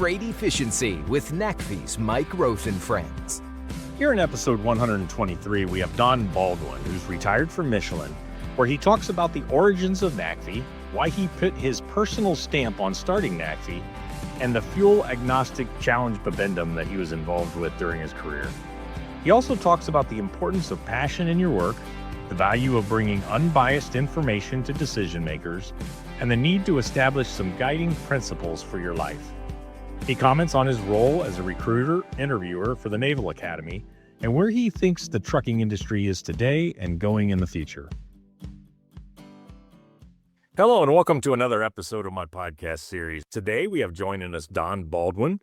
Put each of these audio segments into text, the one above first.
Freight Efficiency with NACFE's Mike Roth and Friends. Here in episode 123, we have Don Baldwin, who's retired from Michelin, where he talks about the origins of NACFE, why he put his personal stamp on starting NACFE, and the fuel agnostic challenge Bibendum that he was involved with during his career. He also talks about the importance of passion in your work, the value of bringing unbiased information to decision makers, and the need to establish some guiding principles for your life. He comments on his role as a recruiter interviewer for the Naval Academy and where he thinks the trucking industry is today and going in the future. Hello and welcome to another episode of my podcast series. Today we have joining us Don Baldwin.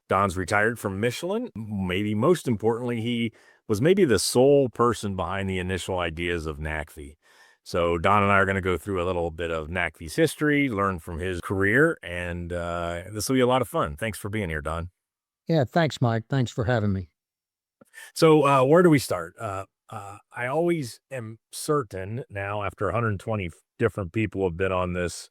Don's retired from Michelin. Maybe most importantly, he was maybe the sole person behind the initial ideas of NACFE. So Don and I are going to go through a little bit of NACFE's history, learn from his career, and this will be a lot of fun. Thanks for being here, Don. Yeah, thanks, Mike. Thanks for having me. So where do we start? I always am certain now, after 120 different people have been on this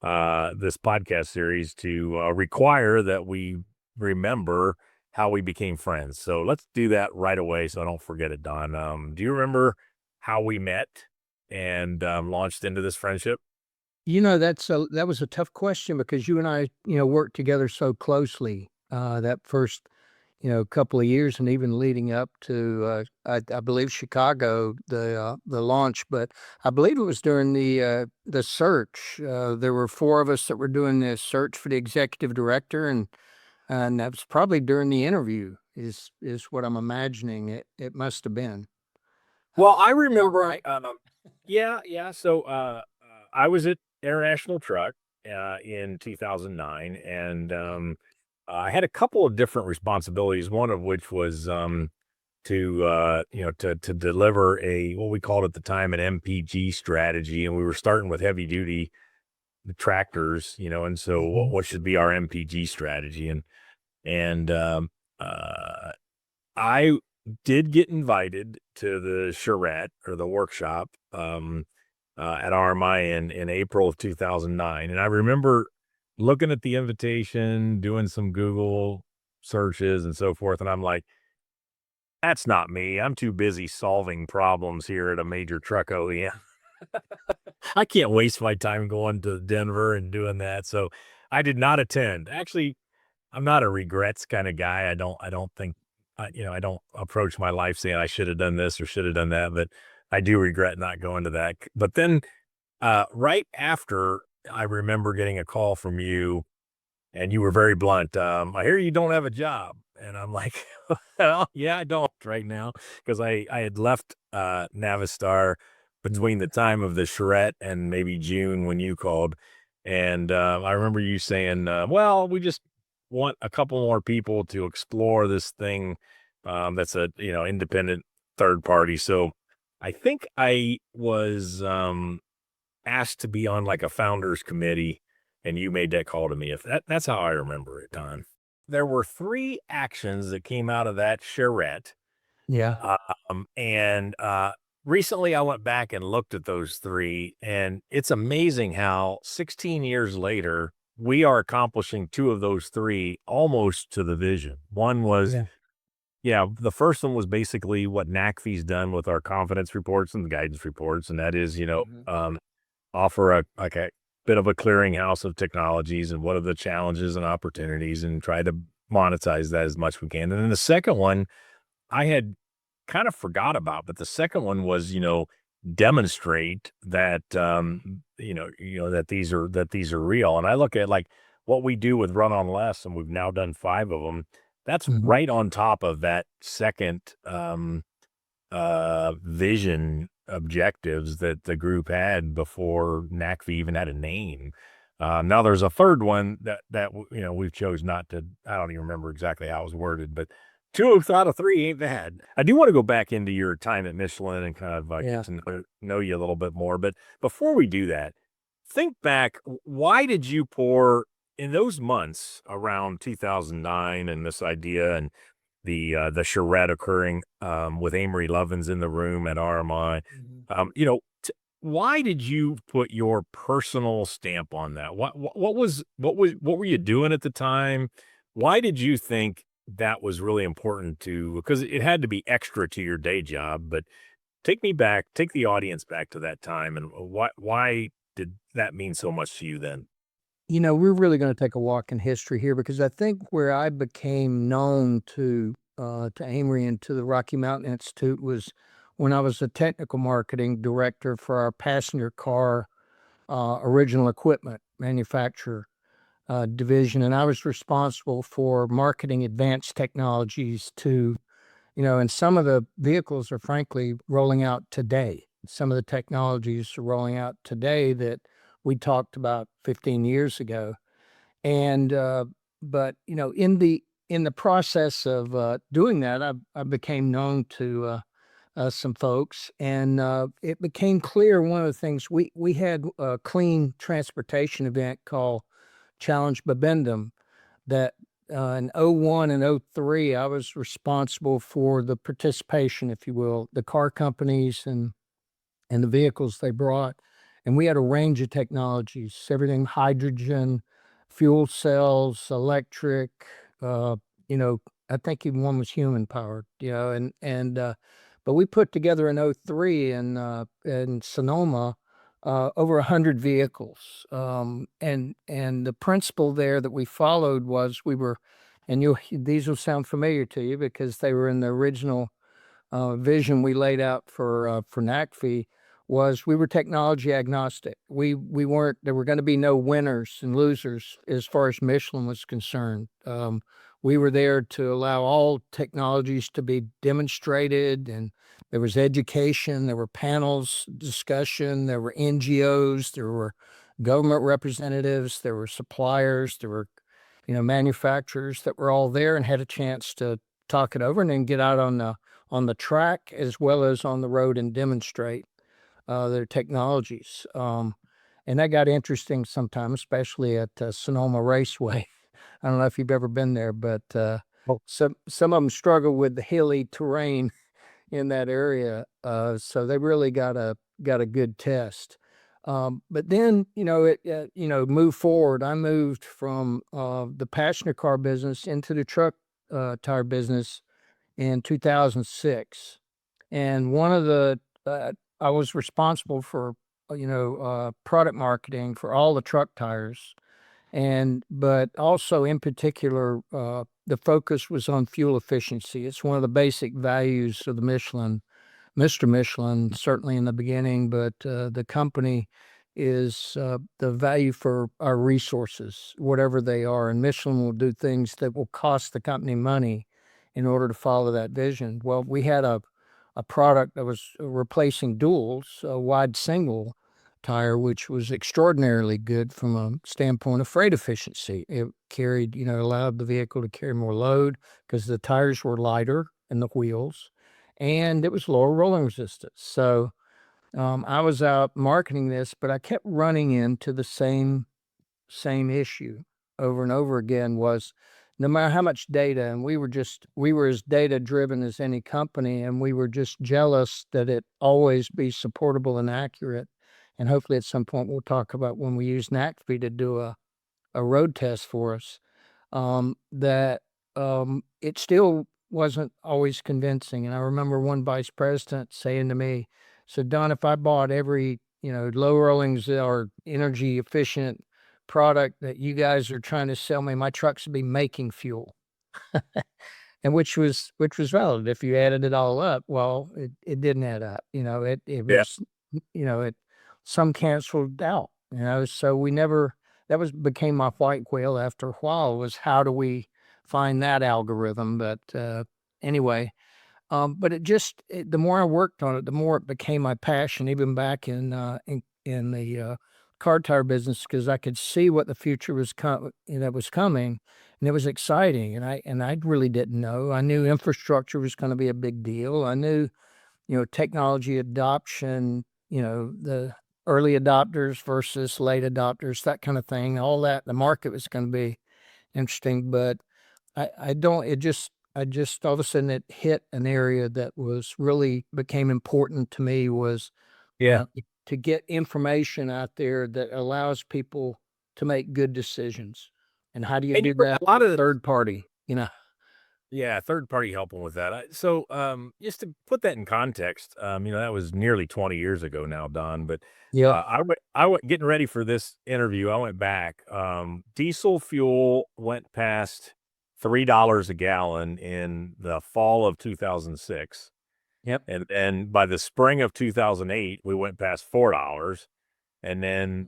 podcast series, to require that we remember how we became friends. So let's do that right away so I don't forget it, Don. Do you remember how we met and launched into this friendship? That was a tough question because you and I, worked together so closely that first, couple of years, and even leading up to, I believe Chicago, the launch. But I believe it was during the search. There were four of us that were doing the search for the executive director, and that was probably during the interview. Is what I'm imagining. It must have been. Well, I remember. So I was at International Truck in 2009, and I had a couple of different responsibilities. One of which was to deliver what we called at the time an MPG strategy, and we were starting with heavy duty tractors, and so what should be our MPG strategy, and I did get invited to the charrette or the workshop at RMI in April of 2009. And I remember looking at the invitation, doing some Google searches and so forth. And I'm like, that's not me. I'm too busy solving problems here at a major truck OEM. I can't waste my time going to Denver and doing that. So I did not attend. Actually, I'm not a regrets kind of guy. I don't think, I don't approach my life saying I should have done this or should have done that, but I do regret not going to that. But then right after, I remember getting a call from you, and you were very blunt. I hear you don't have a job. And I'm like, well, yeah, I don't right now, because I had left Navistar between the time of the charrette and maybe June when you called. And I remember you saying, well, we just want a couple more people to explore this thing that's a independent third party. So I think I was asked to be on like a founders committee, and you made that call to me. That's how I remember it, Don. There were three actions that came out of that charrette. Yeah. And recently I went back and looked at those three, and it's amazing how 16 years later, we are accomplishing two of those three almost to the vision. One was, the first one was basically what NACFE's done with our confidence reports and the guidance reports. And that is, offer a bit of a clearinghouse of technologies and what are the challenges and opportunities, and try to monetize that as much as we can. And then the second one I had kind of forgot about, but the second one was, demonstrate that, that these are real. And I look at like what we do with Run on Less, and we've now done 5 of them. That's right on top of that second vision objectives that the group had before NACFE even had a name. Now there's a third one that we've chose not to. I don't even remember exactly how it was worded, but 2 out of 3 ain't bad. I do want to go back into your time at Michelin and kind of get to know you a little bit more. But before we do that, think back. Why did you pour in those months around 2009 and this idea and the charrette occurring with Amory Lovins in the room at RMI? Why did you put your personal stamp on that? What were you doing at the time? Why did you think that was really important to, because it had to be extra to your day job, but take the audience back to that time, and why did that mean so much to you then? We're really going to take a walk in history here because I think where I became known to Amory and to the Rocky Mountain Institute was when I was a technical marketing director for our passenger car original equipment manufacturer division, and I was responsible for marketing advanced technologies to, and some of the vehicles are frankly rolling out today. Some of the technologies are rolling out today that we talked about 15 years ago. And but in the process of doing that, I became known to some folks, and it became clear one of the things we had a clean transportation event called Challenge Bibendum that in '01 and '03 I was responsible for the participation, if you will, the car companies and the vehicles they brought. And we had a range of technologies, everything hydrogen, fuel cells, electric, uh, you know, I think even one was human powered, but we put together in '03 in Sonoma over 100 vehicles. And the principle there that we followed was and these will sound familiar to you because they were in the original vision we laid out for NACFE was we were technology agnostic. We weren't There were going to be no winners and losers as far as Michelin was concerned. We were there to allow all technologies to be demonstrated, and there was education, there were panels, discussion, there were NGOs, there were government representatives, there were suppliers, there were manufacturers that were all there and had a chance to talk it over and then get out on the track as well as on the road and demonstrate their technologies. And that got interesting sometimes, especially at Sonoma Raceway. I don't know if you've ever been there, but Oh. some of them struggle with the hilly terrain in that area, so they really got a good test. But then it moved forward. I moved from the passenger car business into the truck tire business in 2006. And one of the I was responsible for product marketing for all the truck tires, and but also in particular the focus was on fuel efficiency. It's one of the basic values of the Mr. Michelin, certainly in the beginning, but the company is the value for our resources, whatever they are. And Michelin will do things that will cost the company money in order to follow that vision. Well, we had a product that was replacing duals, a wide single tire, which was extraordinarily good from a standpoint of freight efficiency. It carried, allowed the vehicle to carry more load because the tires were lighter in the wheels, and it was lower rolling resistance. So I was out marketing this, but I kept running into the same issue over and over again was no matter how much data, and we were as data driven as any company, and we were just jealous that it always be supportable and accurate. And hopefully at some point we'll talk about when we use NACFE to do a road test for us, that it still wasn't always convincing. And I remember one vice president saying to me, so Don, if I bought every, low rollings or energy efficient product that you guys are trying to sell me, my trucks would be making fuel. And which was valid. If you added it all up, well, it didn't add up. It Yeah. was, it some canceled out, so we never that was became my white whale after a while was how do we find that algorithm? But anyway, but the more I worked on it, the more it became my passion, even back in the car tire business, because I could see what the future was was coming, and it was exciting. And I really didn't know. I knew infrastructure was going to be a big deal. I knew technology adoption, the early adopters versus late adopters, that kind of thing. All that the market was going to be interesting, but I don't. I just all of a sudden it hit an area that was really became important to me was Yeah. to get information out there that allows people to make good decisions. And how do you And do that? a lot of Third party, yeah, third party helping with that. So, just to put that in context, that was nearly 20 years ago now, Don. But Yeah. I went getting ready for this interview. I went back. Diesel fuel went past $3 a gallon in the fall of 2006, Yep. and then by the spring of 2008, we went past $4. And then,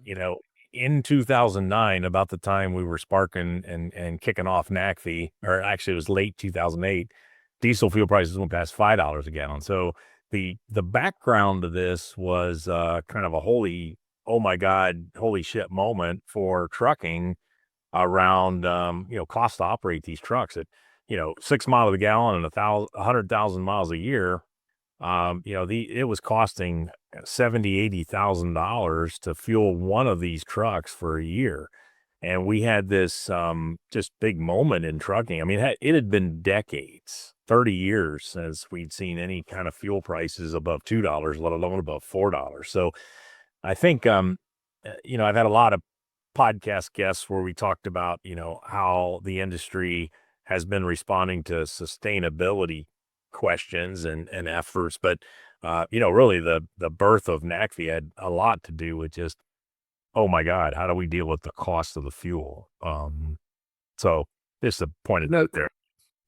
in 2009, about the time we were sparking and kicking off NACFE, or actually it was late 2008, diesel fuel prices went past $5 a gallon. So the background of this was kind of a oh my God, holy shit moment for trucking around, cost to operate these trucks at, 6 miles a gallon and 100,000 miles a year. It was costing 70, $80,000 to fuel one of these trucks for a year. And we had this just big moment in trucking. I mean, it had been decades, 30 years since we'd seen any kind of fuel prices above $2, let alone above $4. So I think, I've had a lot of podcast guests where we talked about, how the industry has been responding to sustainability questions and efforts. But, really the birth of NACFE had a lot to do with just, oh my God, how do we deal with the cost of the fuel? So just a point No, there.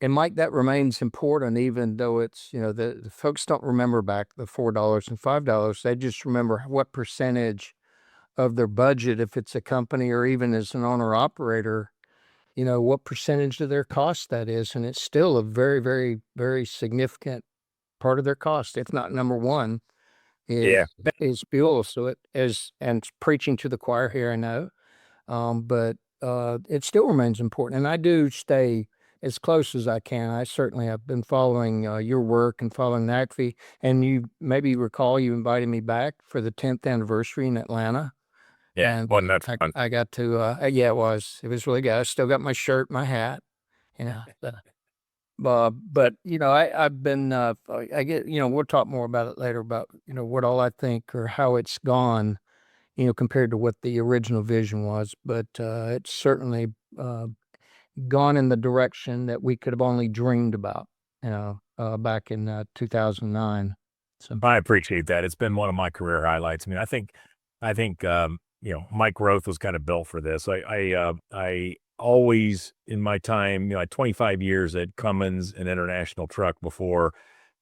and Mike, that remains important, even though it's, the folks don't remember back the $4 and $5. They just remember what percentage of their budget, if it's a company or even as an owner operator, what percentage of their cost that is. And it's still a very, very, very significant part of their cost, if not number one, Yeah. is fuel. So and it's preaching to the choir here, I know. But it still remains important. And I do stay as close as I can. I certainly have been following your work and following NACFE. And you maybe recall you invited me back for the 10th anniversary in Atlanta. Yeah. And Wasn't that fun? I got to, yeah, it was really good. I still got my shirt, my hat, you know. But I've been, I get, we'll talk more about it later about, what all I think or how it's gone, compared to what the original vision was. But it's certainly gone in the direction that we could have only dreamed about, back in 2009. So, I appreciate that. It's been one of my career highlights. I mean, I think, Mike Roth was kind of built for this. I always in my time, 25 years at Cummins and International Truck before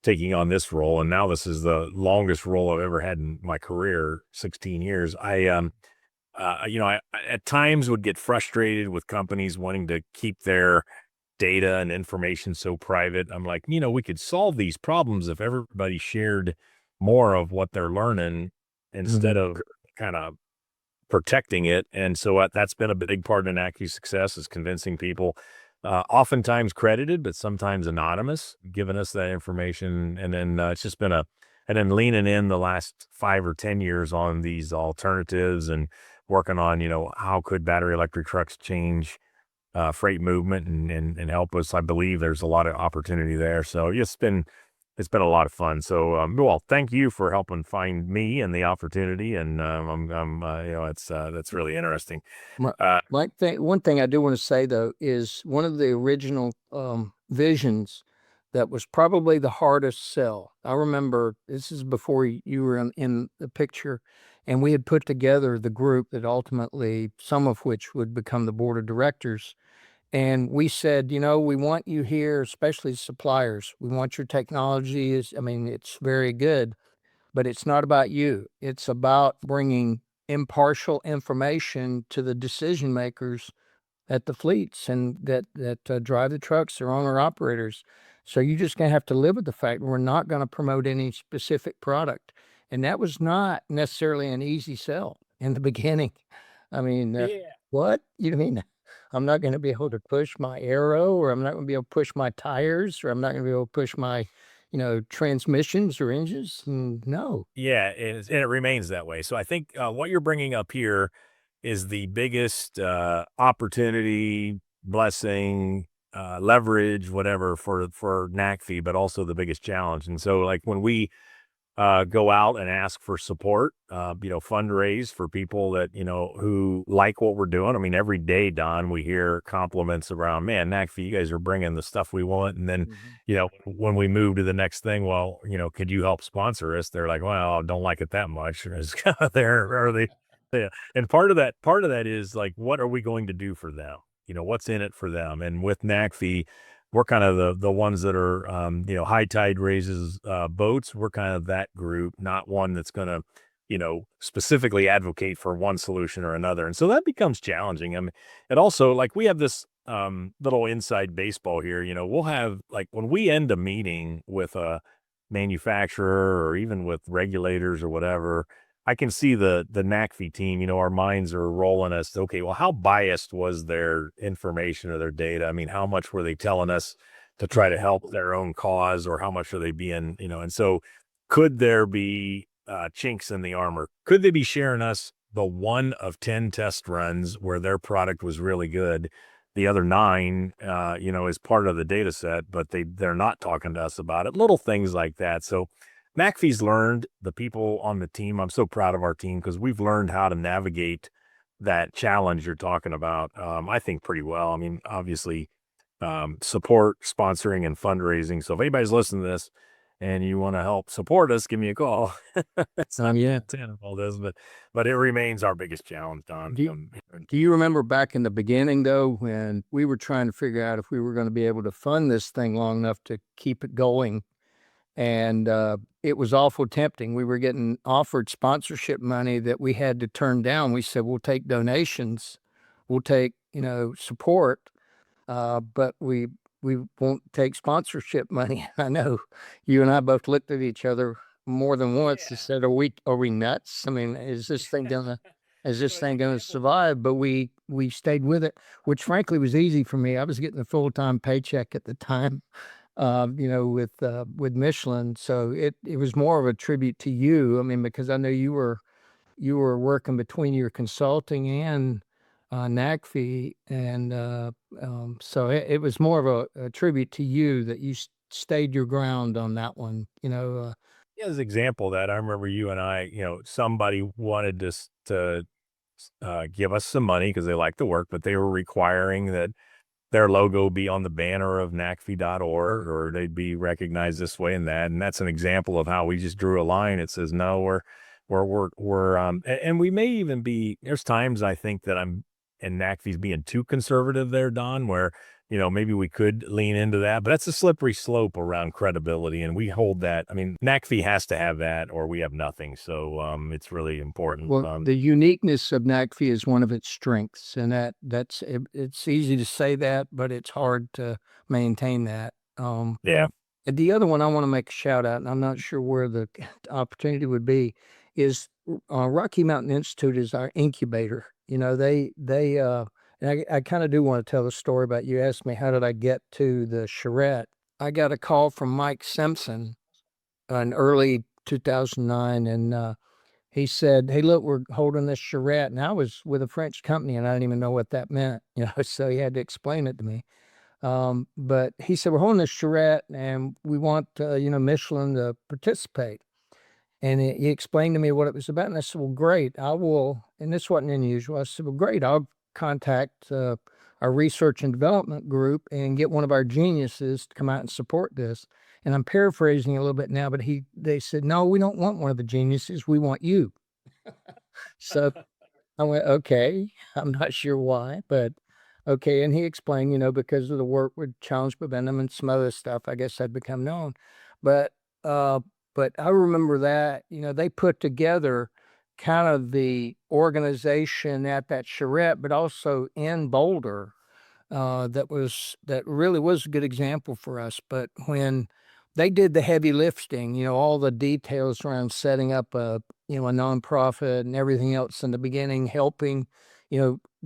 taking on this role. And now this is the longest role I've ever had in my career, 16 years. I at times would get frustrated with companies wanting to keep their data and information so private. I'm like, we could solve these problems if everybody shared more of what they're learning instead of kind of protecting it. And so that's been a big part of NACFE's success, is convincing people, oftentimes credited, but sometimes anonymous, giving us that information. And then it's just been and then leaning in the last 5 or 10 years on these alternatives and working on, how could battery electric trucks change freight movement and help us. I believe there's a lot of opportunity there. So it's been a lot of fun. So, well, thank you for helping find me and the opportunity. And that's really interesting. Mike, one thing I do want to say though is one of the original visions that was probably the hardest sell. I remember this is before you were in the picture, and we had put together the group that ultimately, some of which would become the board of directors. And we said, we want you here, especially suppliers. We want your technology it's very good, but it's not about you. It's about bringing impartial information to the decision makers at the fleets and that drive the trucks or owner operators. So you're just going to have to live with the fact we're not going to promote any specific product. And that was not necessarily an easy sell in the beginning. I mean, what? You mean I'm not going to be able to push my aero, or I'm not going to be able to push my tires, or I'm not going to be able to push my, transmissions or engines? No. Yeah, and it remains that way. So I think what you're bringing up here is the biggest opportunity, blessing, leverage, whatever for NACFE, but also the biggest challenge. And so, like when we go out and ask for support, fundraise for people that, who like what we're doing. I mean, every day, Don, we hear compliments around, man, NACFE, you guys are bringing the stuff we want. And then, when we move to the next thing, well, could you help sponsor us? They're like, well, I don't like it that much. It's kind of there, or they, yeah. And part of that is like, what are we going to do for them? What's in it for them? And with NACFE, we're kind of the ones that are, high tide raises boats. We're kind of that group, not one that's going to, specifically advocate for one solution or another. And so that becomes challenging. I mean, and also like we have this little inside baseball here. We'll have like when we end a meeting with a manufacturer or even with regulators or whatever, I can see the NACFE team, our minds are rolling as to, okay, well, how biased was their information or their data? I mean, how much were they telling us to try to help their own cause, or how much are they being, and so could there be chinks in the armor? Could they be sharing us the 1 of 10 test runs where their product was really good? The other 9, is part of the data set, but they're not talking to us about it. Little things like that. So NACFE's learned, the people on the team, I'm so proud of our team because we've learned how to navigate that challenge you're talking about, I think pretty well. I mean, obviously, support, sponsoring, and fundraising. So if anybody's listening to this and you want to help support us, give me a call. It's not all this, but it remains our biggest challenge, Don. Do you remember back in the beginning, though, when we were trying to figure out if we were going to be able to fund this thing long enough to keep it going? And it was awful tempting. We were getting offered sponsorship money that we had to turn down. We said, we'll take donations, we'll take, support, but we won't take sponsorship money. I know you and I both looked at each other more than once and said, are we nuts? I mean, is this thing gonna survive? But we stayed with it, which frankly was easy for me. I was getting a full-time paycheck at the time, with Michelin. So it was more of a tribute to you. I mean, because I know you were working between your consulting and NACFE, and so it was more of a tribute to you that you stayed your ground on that one. Yeah, as an example of that, I remember you and I, somebody wanted to give us some money because they liked the work, but they were requiring that their logo be on the banner of NACFE.org, or they'd be recognized this way and that. And that's an example of how we just drew a line. It says, no, and we may even be, there's times I think that and NACFE's being too conservative there, Don, where, maybe we could lean into that, but that's a slippery slope around credibility. And we hold that. I mean, NACFE has to have that or we have nothing. So it's really important. Well, the uniqueness of NACFE is one of its strengths, and it's easy to say that, but it's hard to maintain that. Yeah. The other one I want to make a shout out, and I'm not sure where the opportunity would be, is Rocky Mountain Institute is our incubator. And I kind of do want to tell the story about, you asked me, how did I get to the charrette? I got a call from Mike Simpson in early 2009, and he said, hey, look, we're holding this charrette. And I was with a French company, and I didn't even know what that meant, so he had to explain it to me. But he said, we're holding this charrette, and we want, Michelin to participate. And he explained to me what it was about. And I said, well, great, I will. And this wasn't unusual. I said, well, great, I'll contact our research and development group and get one of our geniuses to come out and support this. And I'm paraphrasing a little bit now, but they said, no, we don't want one of the geniuses. We want you. So I went, okay, I'm not sure why, but okay. And he explained, because of the work with Challenge Bibendum and some other stuff, I guess I'd become known. But I remember that, they put together kind of the organization at that charrette, but also in Boulder, that really was a good example for us. But when they did the heavy lifting, all the details around setting up a nonprofit and everything else in the beginning, helping,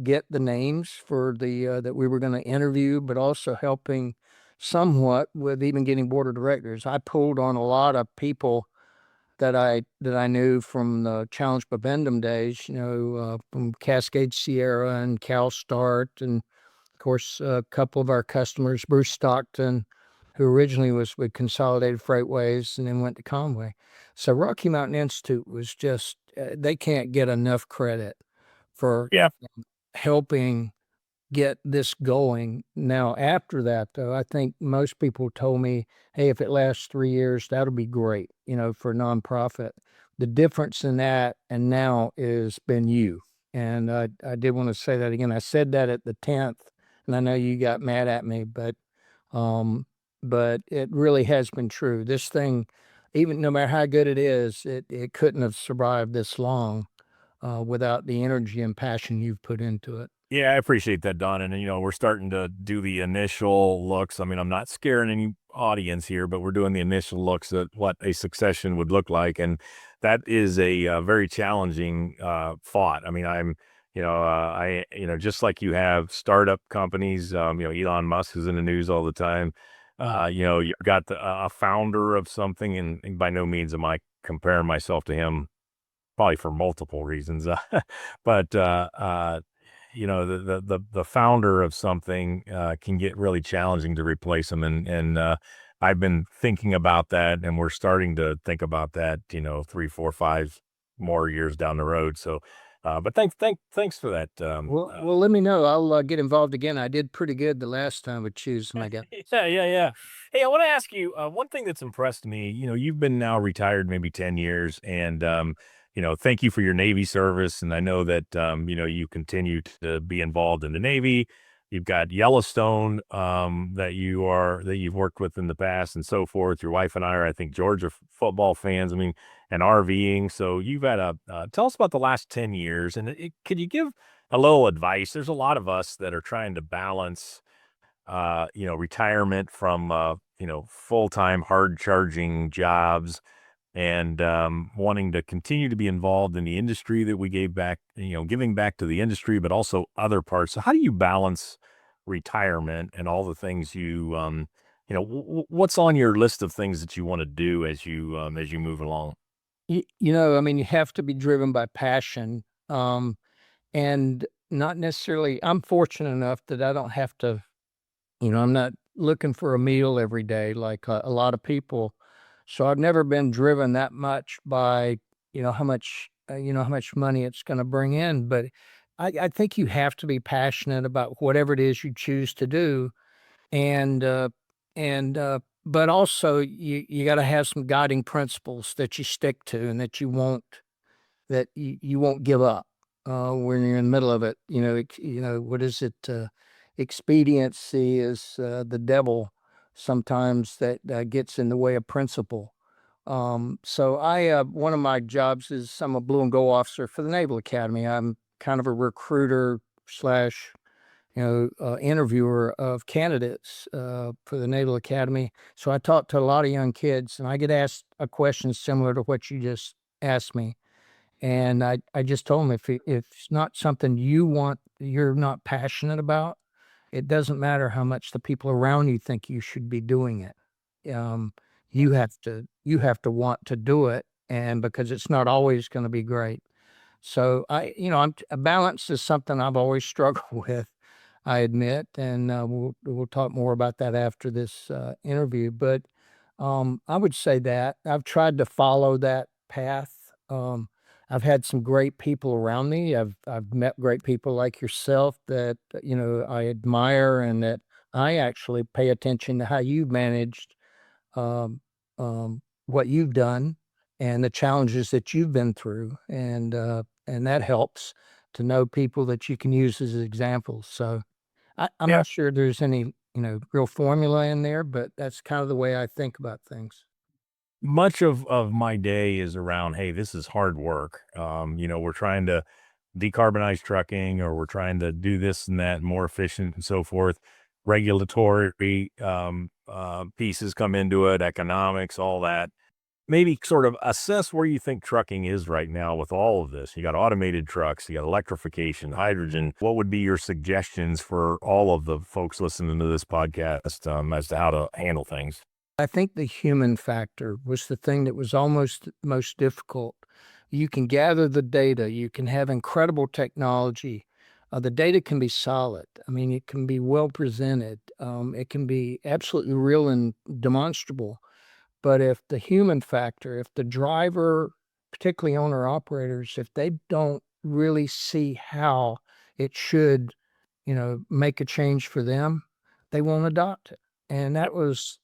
get the names for the that we were going to interview, but also helping somewhat with even getting board of directors. I pulled on a lot of people that I knew from the Challenge Bibendum days, from Cascade Sierra and Cal Start, and of course a couple of our customers, Bruce Stockton, who originally was with Consolidated Freightways and then went to Conway. So Rocky Mountain Institute was just, they can't get enough credit for Yeah. helping get this going. Now, after that, though, I think most people told me, hey, if it lasts 3 years, that'll be great, for a nonprofit. The difference in that and now is been you. And I did want to say that again. I said that at the 10th, and I know you got mad at me, but it really has been true. This thing, even no matter how good it is, it couldn't have survived this long without the energy and passion you've put into it. Yeah, I appreciate that, Don. And, we're starting to do the initial looks. I mean, I'm not scaring any audience here, but we're doing the initial looks at what a succession would look like. And that is a very challenging thought. I mean, just like you have startup companies, Elon Musk is in the news all the time. You've got a founder of something, and by no means am I comparing myself to him, probably for multiple reasons. But, the founder of something can get really challenging to replace them. And I've been thinking about that, and we're starting to think about that, 3, 4, 5 more years down the road. So, but thanks for that. Well, let me know. I'll get involved again. I did pretty good the last time with choosing. I got. Yeah. Hey, I want to ask you one thing that's impressed me. You've been now retired maybe 10 years, and thank you for your Navy service. And I know that you continue to be involved in the Navy. You've got Yellowstone that you've worked with in the past, and so forth. Your wife and I are, I think, Georgia football fans. I mean, and RVing. So you've had tell us about the last 10 years, and could you give a little advice? There's a lot of us that are trying to balance retirement from, full-time hard charging jobs and wanting to continue to be involved in the industry that we gave back, giving back to the industry, but also other parts. So how do you balance retirement and all the things what's on your list of things that you want to do as you move along? I mean, you have to be driven by passion, and not necessarily. I'm fortunate enough that I don't have to. I'm not looking for a meal every day like a lot of people. So I've never been driven that much by, how much money it's going to bring in. But I think you have to be passionate about whatever it is you choose to do. And, but also you got to have some guiding principles that you stick to and that you won't give up when you're in the middle of it. What is it? Expediency is the devil sometimes that gets in the way of principle. So one of my jobs is I'm a blue and gold officer for the Naval Academy. I'm kind of a recruiter slash, interviewer of candidates for the Naval Academy. So I talk to a lot of young kids, and I get asked a question similar to what you just asked me. And I just told them if it's not something you're not passionate about, it doesn't matter how much the people around you think you should be doing it. You have to want to do it, and because it's not always going to be great. So a balance is something I've always struggled with, I admit, and we'll talk more about that after this interview. But I would say that I've tried to follow that path. I've had some great people around me. I've met great people like yourself that I admire, and that I actually pay attention to how you've managed what you've done and the challenges that you've been through, and that helps to know people that you can use as examples. So I'm Yeah. not sure there's any real formula in there, but that's kind of the way I think about things. Much of my day is around, hey, this is hard work. We're trying to decarbonize trucking, or we're trying to do this and that more efficient and so forth. Regulatory pieces come into it, economics, all that. Maybe sort of assess where you think trucking is right now with all of this. You got automated trucks, you got electrification, hydrogen. What would be your suggestions for all of the folks listening to this podcast as to how to handle things? I think the human factor was the thing that was almost most difficult. You can gather the data, you can have incredible technology, The data can be solid. I mean, it can be well presented. It can be absolutely real and demonstrable. But if the human factor, if the driver, particularly owner-operators, if they don't really see how it should, make a change for them, they won't adopt it. And that was,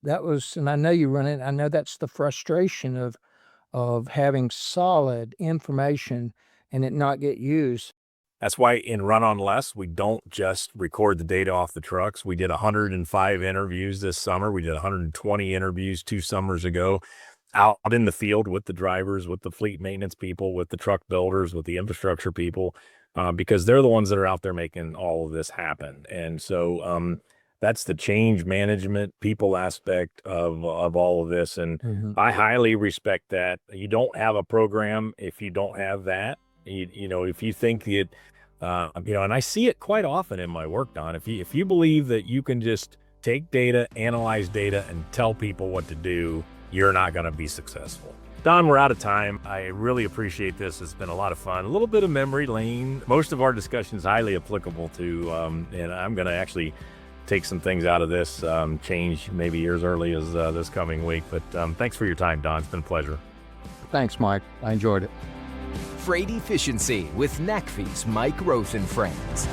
and I know you run it. I know that's the frustration of having solid information and it not get used. That's why in Run on Less, we don't just record the data off the trucks. We did 105 interviews this summer. We did 120 interviews 2 summers ago out in the field with the drivers, with the fleet maintenance people, with the truck builders, with the infrastructure people, because they're the ones that are out there making all of this happen. And so that's the change management people aspect of all of this. And I highly respect that. You don't have a program if you don't have that. If you think it, and I see it quite often in my work, Don. If you believe that you can just take data, analyze data, and tell people what to do, you're not going to be successful. Don, we're out of time. I really appreciate this. It's been a lot of fun. A little bit of memory lane. Most of our discussion is highly applicable to, and I'm going to actually take some things out of this, change maybe as early as this coming week. But thanks for your time, Don. It's been a pleasure. Thanks, Mike. I enjoyed it. Freight Efficiency with NACFE's Mike Roth and Friends.